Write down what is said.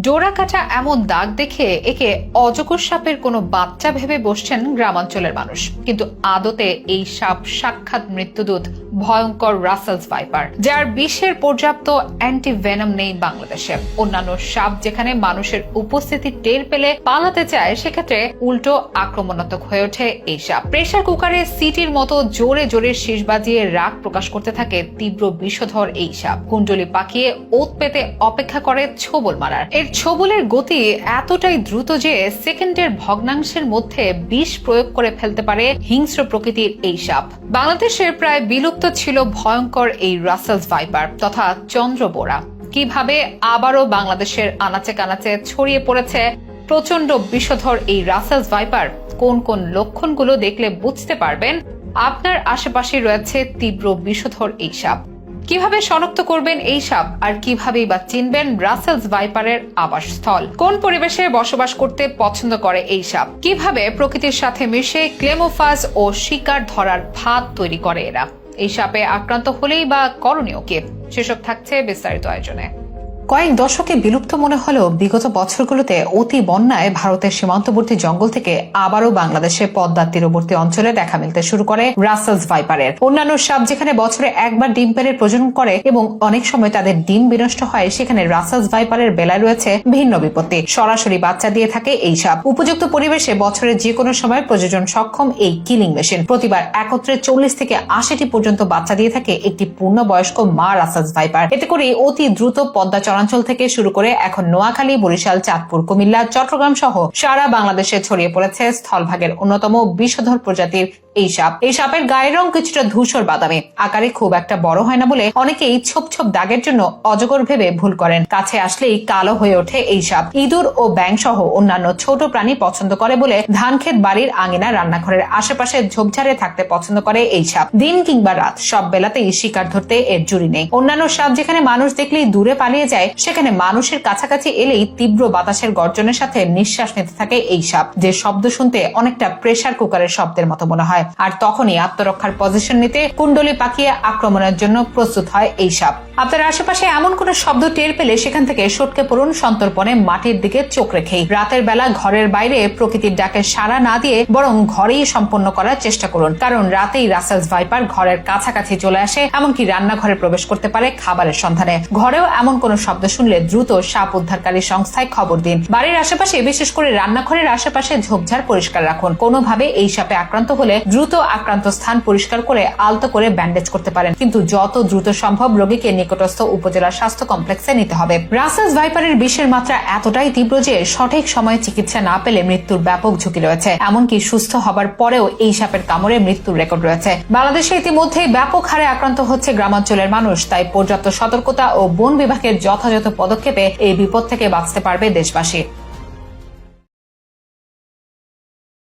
ডোরা কাটা এমন দাগ দেখে একে অজগর সাপের কোনো বাচ্চা ভেবে বসছেন গ্রামাঞ্চলের মানুষ, কিন্তু আদতে এই সাপ সাক্ষাৎ মৃত্যুদূত ভয়ঙ্কর রাসেলস ভাইপার, যার বিষের পর্যাপ্ত অ্যান্টিভেনম নেই বাংলাদেশে। অন্যান্য সাপ যেখানে মানুষের উপস্থিতি টের পেলে পালাতে চায়, সেক্ষেত্রে উল্টো আক্রমণাত্মক হয়ে ওঠে এই সাপ। প্রেসার কুকারে সিটির মতো জোরে জোরে শীষ বাজিয়ে রাগ প্রকাশ করতে থাকে তীব্র বিষধর এই সাপ। কুণ্ডলি পাকিয়ে ওত পেতে অপেক্ষা করে ছোবল মারার। এর ছোবলের গতি এতটাই দ্রুত যে সেকেন্ডের ভগ্নাংশের মধ্যে বিষ প্রয়োগ করে ফেলতে পারে হিংস্র প্রকৃতির এই সাপ। বাংলাদেশের প্রায় বিলুপ্ত ছিল ভয়ঙ্কর এই রাসেলস ভাইপার তথা চন্দ্রবোরা। কিভাবে আবারও বাংলাদেশের আনাচে কানাচে ছড়িয়ে পড়েছে প্রচন্ড বিষধর এই রাসেলস ভাইপার, কোন কোন লক্ষণগুলো দেখলে বুঝতে পারবেন আপনার আশেপাশে রয়েছে তীব্র বিষধর এই সাপ। কিভাবে শনাক্ত করবেন এই সাপ, আর কিভাবেই বা চিনবেন রাসেলস ভাইপারের আবাসস্থল? কোন পরিবেশে বসবাস করতে পছন্দ করে এই সাপ? কিভাবে প্রকৃতির সাথে মিশে ক্লেমোফাজ ও শিকার ধরার ফাঁদ তৈরি করে এরা? এই সাপে আক্রান্ত হলেই বা করণীয় কি? সেসব থাকছে বিস্তারিত আয়োজনে। কয়েক দশকে বিলুপ্ত মনে হলেও বিগত বছরগুলোতে অতি বন্যায় ভারতের সীমান্তবর্তী জঙ্গল থেকে আবারও বাংলাদেশে পদ্মার তীরবর্তী অঞ্চলে দেখা মিলতে শুরু করে রাসেলস ভাইপারের। অন্যান্য সাপ যেখানে বছরে একবার ডিম পেড়ে প্রজনন করে এবং অনেক সময় তাদের ডিম বিনষ্ট হয়, সেখানে রাসেলস ভাইপারের বেলায় রয়েছে ভিন্ন বিপত্তি। সরাসরি বাচ্চা দিয়ে থাকে এই সাপ। উপযুক্ত পরিবেশে বছরের যে কোনো সময় প্রযোজন সক্ষম এই কিলিং মেশিন প্রতিবার একত্রে 40 থেকে 80টি পর্যন্ত বাচ্চা দিয়ে থাকে একটি পূর্ণবয়স্ক মা রাসেলস ভাইপার। এতে করে অতি দ্রুত পদ্মা অঞ্চল থেকে শুরু করে এখন নোয়াখালী, বরিশাল, চাঁদপুর, কুমিল্লা, চট্টগ্রাম সহ সারা বাংলাদেশে ছড়িয়ে পড়েছে স্থলভাগের অন্যতম বিষধর প্রজাতির এই সাপ। এই সাপের গায়ের রং কিছুটা ধূসর বাদামি, আকারে খুব একটা বড় হয় না বলে অনেকেই ছোপ ছোপ দাগের জন্য অজগর ভেবে ভুল করেন। কাছে আসলেই কালো হয়ে ওঠে এই সাপ। ইঁদুর ও ব্যাঙ সহ অন্যান্য ছোট প্রাণী পছন্দ করে বলে ধানক্ষেত, বাড়ির আঙিনা, রান্নাঘরের আশেপাশে ঝোপঝাড়ে থাকতে পছন্দ করে এই সাপ। দিন কিংবা রাত সব বেলাতেই শিকার ধরতে এর জুড়ি নেই। অন্যান্য সাপ যেখানে মানুষ দেখলেই দূরে পালিয়ে যায়, সেখানে মানুষের কাছাকাছি এলেই তীব্র বাতাসের গর্জনের সাথে নিঃশ্বাস নিতে থাকে এই সাপ, যে শব্দ শুনতে অনেকটা প্রেসার কুকারের শব্দের মতো মনে হয়। আর তখনই আত্মরক্ষার পজিশন নিতে কুণ্ডলি পাকিয়ে আক্রমণের জন্য প্রস্তুত হয় এই সাপ। আপনার আশেপাশে এমন কোন শব্দ টের পেলে সেখান থেকে সটকে পড়ুন সন্তর্পণে মাটির দিকে চোখ রেখেই। রাতের বেলা ঘরের বাইরে প্রকৃতির ডাকে সাড়া না দিয়ে বরং ঘরেই সম্পন্ন করার চেষ্টা করুন, কারণ রাতেই রাসেলস ভাইপার ঘরের কাছাকাছি চলে আসে, এমনকি রান্নাঘরে প্রবেশ করতে পারে খাবারের সন্ধানে। ঘরেও এমন কোন শব্দ শুনলে দ্রুত সাপ উদ্ধারকারী সংস্থায় খবর দিন। বাড়ির আশেপাশে, বিশেষ করে রান্নাঘরের আশেপাশে ঝোপঝাড় পরিষ্কার রাখুন। কোনোভাবে এই সাপে আক্রান্ত হলে দ্রুত আক্রান্ত স্থান পরিষ্কার করে আলতো করে ব্যান্ডেজ করতে পারেন, কিন্তু যত দ্রুত সম্ভব রোগীকে নিকটস্থ উপজেলা স্বাস্থ্য কমপ্লেক্সে নিতে হবে। রাসেলস ভাইপারের বিষের মাত্রা এতটাই তীব্র যে সঠিক সময়ে চিকিৎসা না পেলে মৃত্যুর ব্যাপক ঝুঁকি রয়েছে। এমনকি সুস্থ হবার পরেও এই সাপের কামড়ে মৃত্যুর রেকর্ড রয়েছে। বাংলাদেশে ইতিমধ্যে ব্যাপক হারে আক্রান্ত হচ্ছে গ্রামাঞ্চলের মানুষ, তাই পর্যাপ্ত সতর্কতা ও বন বিভাগের যথাযথ পদক্ষেপে এই বিপদ থেকে বাঁচতে পারবে দেশবাসী।